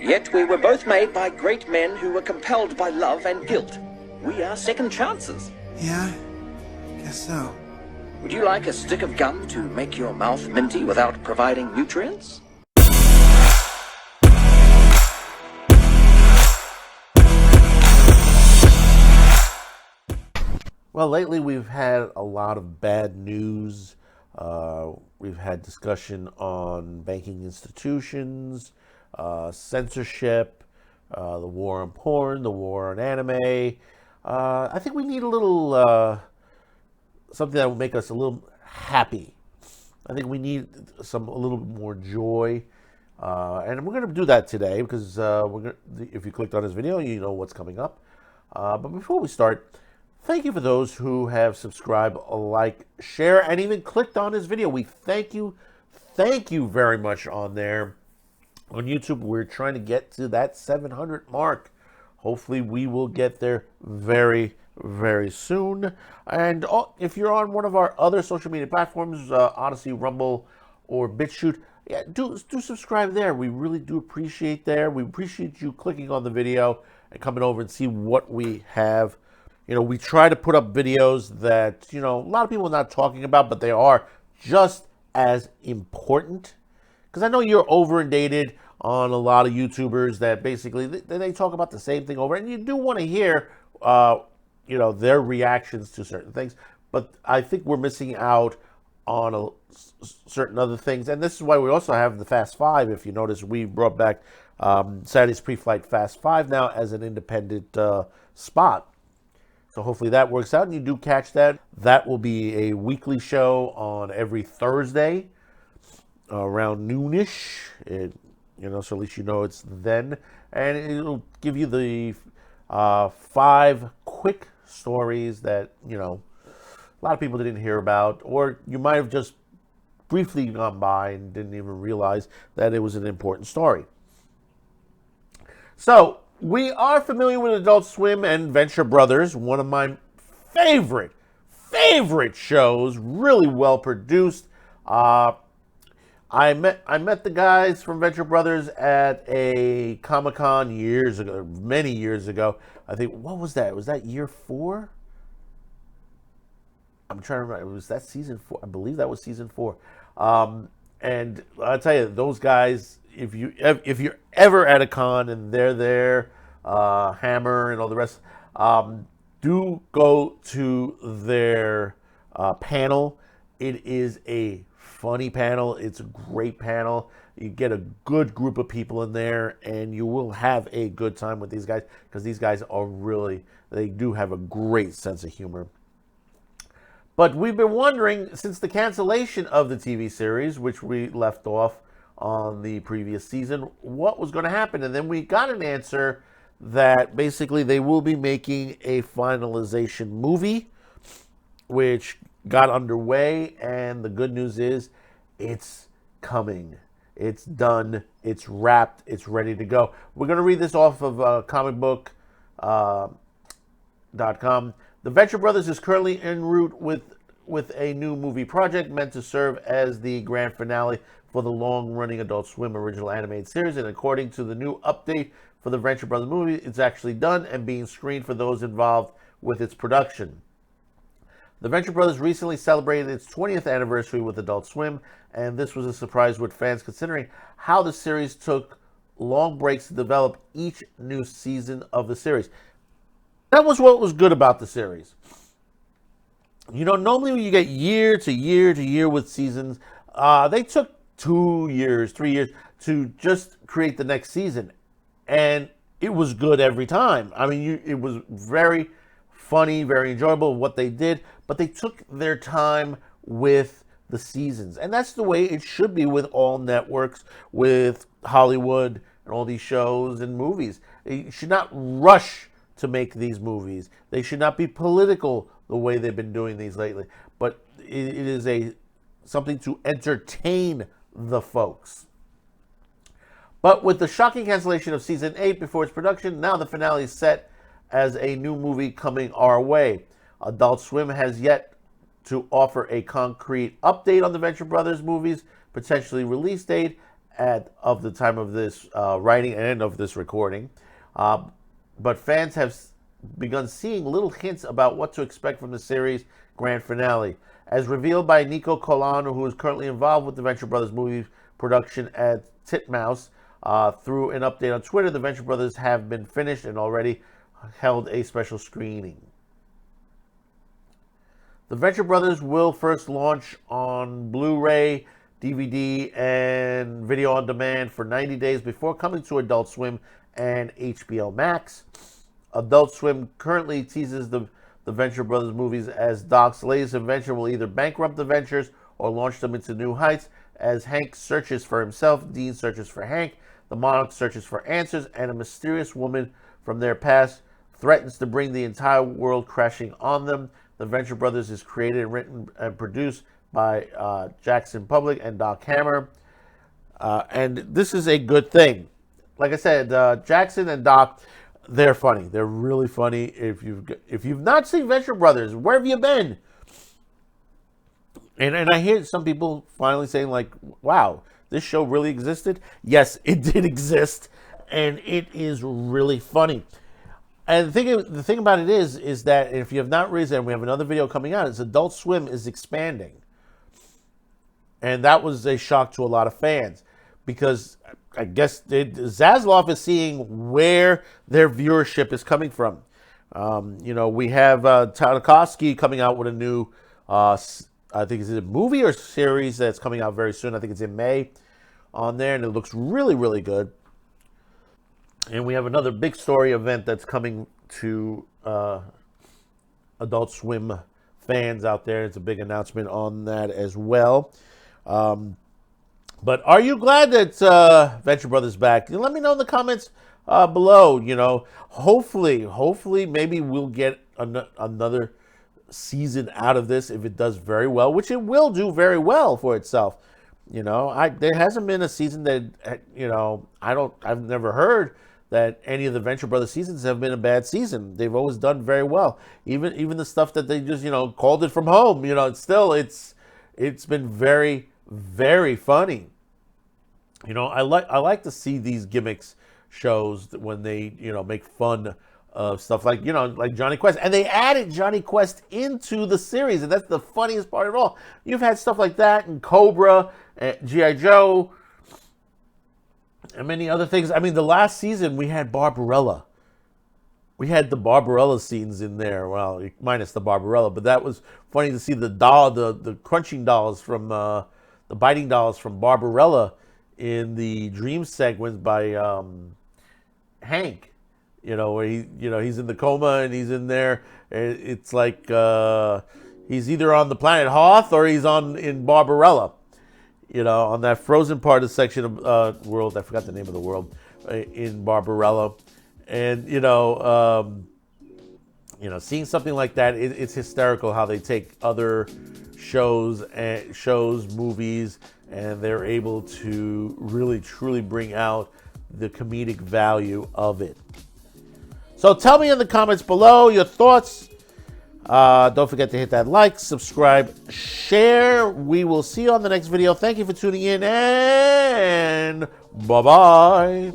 Yet we were both made by great men who were compelled by love and guilt. We are second chances. Yeah, guess so. Would you like a stick of gum to make your mouth minty without providing nutrients? Well, lately we've had a lot of bad news. We've had discussion on banking institutions, censorship, the war on porn, the war on anime. I think we need a little something that will make us a little happy. I think we need a little more joy, and we're going to do that today because if you clicked on this video, you know what's coming up. But before we start, thank you for those who have subscribed, like, share, and even clicked on this video. We thank you very much on there. On YouTube, we're trying to get to that 700 mark. Hopefully, we will get there very, very soon. And if you're on one of our other social media platforms, Odyssey, Rumble, or BitChute, yeah, do subscribe there. We really do appreciate there. We appreciate you clicking on the video and coming over and see what we have. You know, we try to put up videos that, a lot of people are not talking about, but they are just as important. Because I know you're over-inundated on a lot of YouTubers that basically, they talk about the same thing over. And you do want to hear, their reactions to certain things. But I think we're missing out on certain other things. And this is why we also have the Fast Five. If you notice, we brought back Saturday's Pre-Flight Fast Five now as an independent spot. So hopefully that works out and you do catch that. That will be a weekly show on every Thursday around noonish. So at least you know it's then. And it'll give you the 5 quick stories that, a lot of people didn't hear about, or you might have just briefly gone by and didn't even realize that it was an important story. So, we are familiar with Adult Swim and Venture Brothers, one of my favorite shows, really well produced. I met the guys from Venture Brothers at a Comic-Con many years ago. I think, what was that? Was that year 4? I'm trying to remember. Was that season 4? I believe that was season 4. And I'll tell you, those guys, if you're ever at a con and they're there, Hammer and all the rest, do go to their panel. It is a funny panel. It's a great panel. You get a good group of people in there, and you will have a good time with these guys because these guys they do have a great sense of humor. But we've been wondering, since the cancellation of the TV series, which we left off on the previous season, what was going to happen. And then we got an answer that basically they will be making a finalization movie, which got underway. And the good news is it's coming. It's done. It's wrapped. It's ready to go. We're going to read this off of comicbook.com. The Venture Brothers is currently en route with a new movie project meant to serve as the grand finale for the long-running Adult Swim original animated series. And according to the new update for the Venture Brothers movie, it's actually done and being screened for those involved with its production. The Venture Brothers recently celebrated its 20th anniversary with Adult Swim, and this was a surprise with fans considering how the series took long breaks to develop each new season of the series. That was what was good about the series. Normally when you get year to year to year with seasons, they took 2 years, 3 years to just create the next season. And it was good every time. I mean, it was very funny, very enjoyable what they did, but they took their time with the seasons. And that's the way it should be with all networks, with Hollywood and all these shows and movies. You should not rush to make these movies. They should not be political the way they've been doing these lately. But it is something to entertain the folks. But with the shocking cancellation of season 8 before its production, now the finale is set as a new movie coming our way. Adult Swim has yet to offer a concrete update on the Venture Brothers movies, potentially release date, of the time of this writing and of this recording. But fans have begun seeing little hints about what to expect from the series' grand finale. As revealed by Nico Colano, who is currently involved with the Venture Brothers movie production at Titmouse, through an update on Twitter, the Venture Brothers have been finished and already held a special screening. The Venture Brothers will first launch on Blu-ray, DVD, and video on demand for 90 days before coming to Adult Swim and HBO Max. Adult Swim currently teases the Venture Brothers movies as Doc's latest adventure will either bankrupt the Ventures or launch them into new heights. As Hank searches for himself, Dean searches for Hank, the Monarch searches for answers, and a mysterious woman from their past threatens to bring the entire world crashing on them. The Venture Brothers is created, written, and produced by Jackson Public and Doc Hammer. And this is a good thing. Like I said, Jackson and Doc, they're funny. They're really funny. If you've not seen Venture Brothers, where have you been? And I hear some people finally saying, like, wow, this show really existed? Yes, it did exist. And it is really funny. And the thing about it is that if you have not realized, and we have another video coming out, is Adult Swim is expanding. And that was a shock to a lot of fans. Because I guess Zaslav is seeing where their viewership is coming from. We have Tartakovsky coming out with a new, I think it's a movie or series that's coming out very soon. I think it's in May on there, and it looks really, really good. And we have another big story event that's coming to Adult Swim fans out there. It's a big announcement on that as well. But are you glad that Venture Brothers back? Let me know in the comments below. Hopefully, maybe we'll get another season out of this if it does very well, which it will do very well for itself. There hasn't been a season that I've never heard that any of the Venture Brothers seasons have been a bad season. They've always done very well. Even the stuff that they just called it from home. It's been very, very funny. I like to see these gimmicks shows when they make fun of stuff like Johnny Quest, and they added Johnny Quest into the series, and that's the funniest part of it all. You've had stuff like that in Cobra, G.I. Joe, and many other things. I mean, the last season we had Barbarella. We had the Barbarella scenes in there. Well, minus the Barbarella, but that was funny to see the crunching dolls from the biting dolls from Barbarella in the dream segments by Hank. Where he's in the coma and he's in there. It's like he's either on the planet Hoth or he's in Barbarella. On that frozen part of the section of world. I forgot the name of the world in Barbarella. And, seeing something like that, it's hysterical how they take other shows, movies, and they're able to really, truly bring out the comedic value of it. So tell me in the comments below your thoughts. Don't forget to hit that like, subscribe, share. We will see you on the next video. Thank you for tuning in, and bye-bye.